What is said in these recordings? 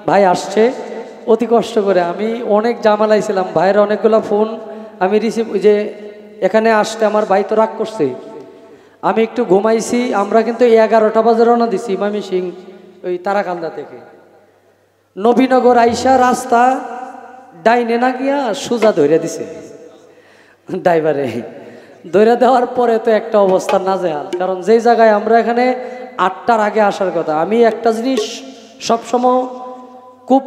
ভাই আসছে অতি কষ্ট করে। আমি অনেক জামালাইছিলাম, ভাইয়ের অনেকগুলো ফোন আমি রিসিভ, যে এখানে আসতে আমার ভাই তো রাগ করছে, আমি একটু ঘুমাইছি। আমরা কিন্তু 11টা বাজে রওনা দিছি ময়মনসিংহ ওই তারাকান্দা থেকে। নবীনগর আইসা রাস্তা ডাইনে না গিয়া সোজা ধরে দিছে ড্রাইভারে। ধরে দেওয়ার পরে তো একটা অবস্থা নাজেহাল, কারণ যেই জায়গায় আমরা এখানে 8টার আগে আসার কথা। আমি একটা জিনিস সবসময় খুব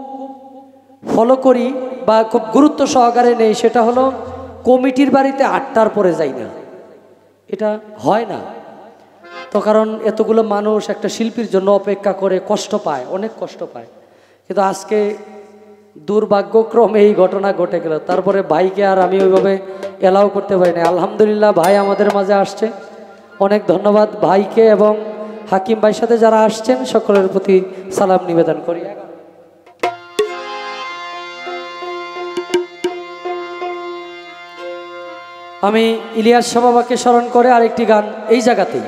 ফলো করি বা খুব গুরুত্ব সহকারে নেই, সেটা হলো কমিটির বাড়িতে 8টার পরে যাই না, এটা হয় না। তো কারণ এতগুলো মানুষ একটা শিল্পীর জন্য অপেক্ষা করে কষ্ট পায়, অনেক কষ্ট পায়। কিন্তু আজকে দুর্ভাগ্যক্রমে এই ঘটনা ঘটে গেল। তারপরে ভাইকে আর আমি ওইভাবে এলাও করতে পারি না। আলহামদুলিল্লাহ ভাই আমাদের মাঝে আসছে, অনেক ধন্যবাদ ভাইকে এবং হাকিম ভাইয়ের সাথে যারা আসছেন সকলের প্রতি সালাম নিবেদন করি। আমি ইলিয়াস বাবাকে স্মরণ করে আরেকটি গান এই জায়গাতেই।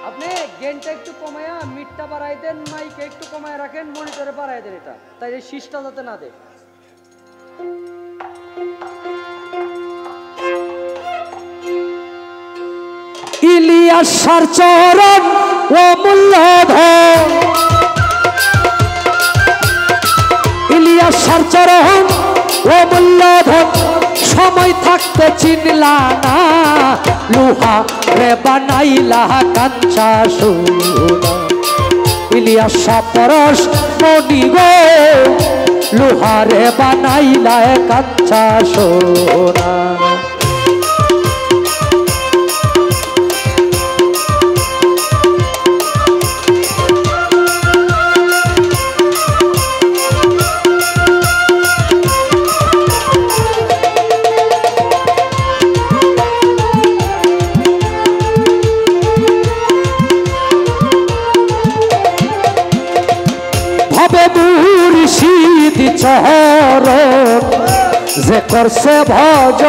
আপনি গেনটা একটু কমায়া মিটটা বাড়াই দেন, মাইকে একটু কমায় রাখেন, মনিটরে বাড়াই দেন, এটা তাই এই শীষটা যাতে না দেয়। ইলিয়াস চরণ ও মূল্যধন, ইলিয়াস চরণ ও মূল্যধন, সময় থাকতে চিনলা না, লোহা রে বানাইলা কাঞ্চা সোনা। ইলিয়াস পরশ মনি গো, লোহা রে বানাইলা কাঞ্চা সোনা। মুর্শিদ চরণ যে করছে ভজ,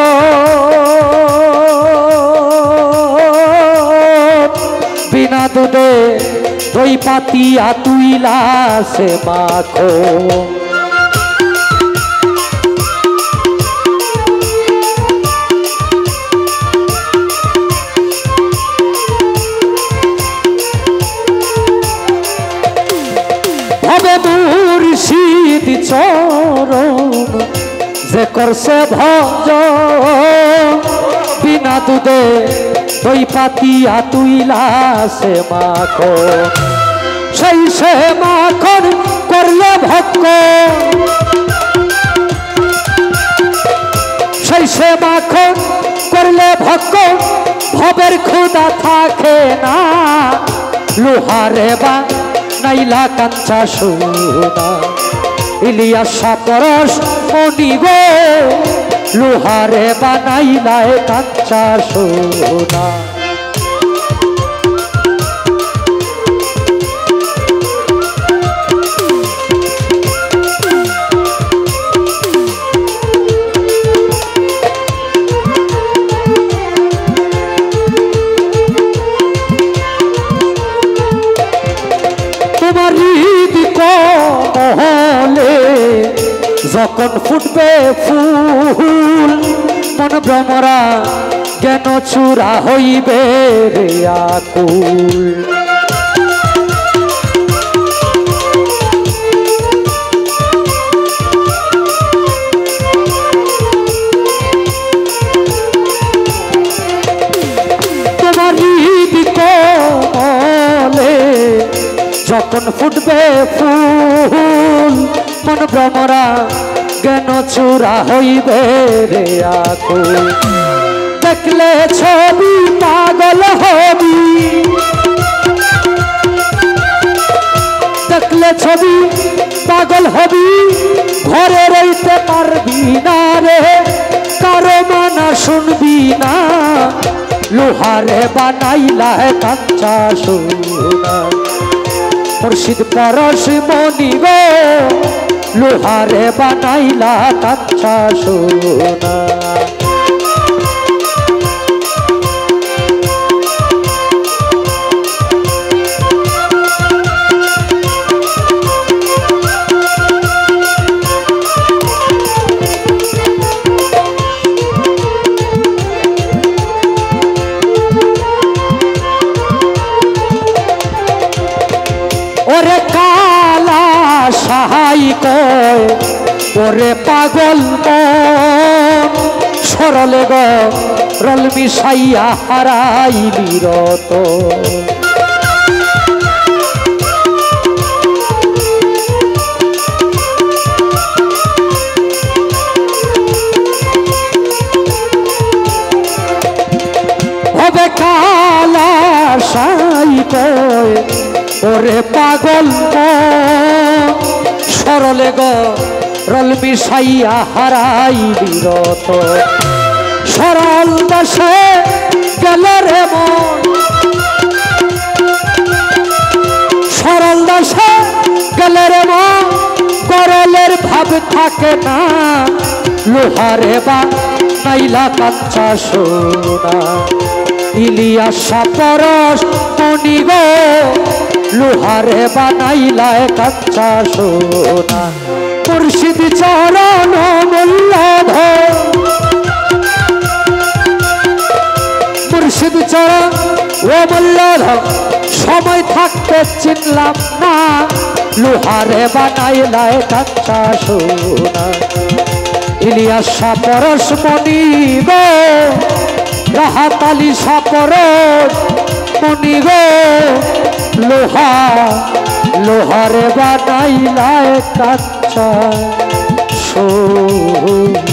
বিনা দুধে দই পাতিয়া তুইলা সে মাখো। মুর্শিদ চরণ যে করছে ভজ, বিনা দুধে দই পাতিয়া তুইলা সে মাখো। সেই সে মাখন করলে ভক্ত, সেই সে মাখন করলে ভক্ত, ভবের ক্ষুধা থাকে না, লোহারে বা নাইলা কাঞ্চা সোনা। ইলিয়াস পরশ মনি গো, লোহারে বানাইলা কাঞ্চা সোনা। যখন ফুটবে ফুল মন ভ্রমরা, জ্ঞান চূড়া হইবে রে আকুল। তোমার হৃদ কমলে যখন ফুটবে ফুল মন ভ্রমরা, জ্ঞান চূড়া হইবে রে আকুল। দেখলে ছবি পাগল হবি, দেখলে ছবি পাগল হবি, ঘরে রইতে পারবি না রে, কারো মানা শুনবি না, লোহারে বানাইলা কাঞ্চা সোনা। মুর্শিদ পরশ মনি গো, লোহারে বানাইলা কাঞ্চা সোনা। কয় ওরে পাগল মন সরলে গরল মিশাইয়া হারাইলি রতন। হবে কালা সাই কয় ওরে পাগল সরলে গরল মিশাইয়া হারাইলি রতন। সরল দাসে গেল রে মন সরল দাসে গেল রে মন গরলের ভাব থাকে না লোহারে বা নাইলা কাঞ্চা সোনা। ইলিয়াসা পরশ মনি গো লোহারে বানাইলা কাঞ্চা সোনা। মুর্শিদ চরণ মূল্যধর মুর্শিদ চরণ ও মূল্যধর সময় থাকতে চিনলাম না লোহারে বানাইলা কাঞ্চা সোনা। ইলিয়াসা পরশ মনি গো রাহাতালি সাপরশ মনি গো লোহারে বানাইলা কাঞ্চা সোনা।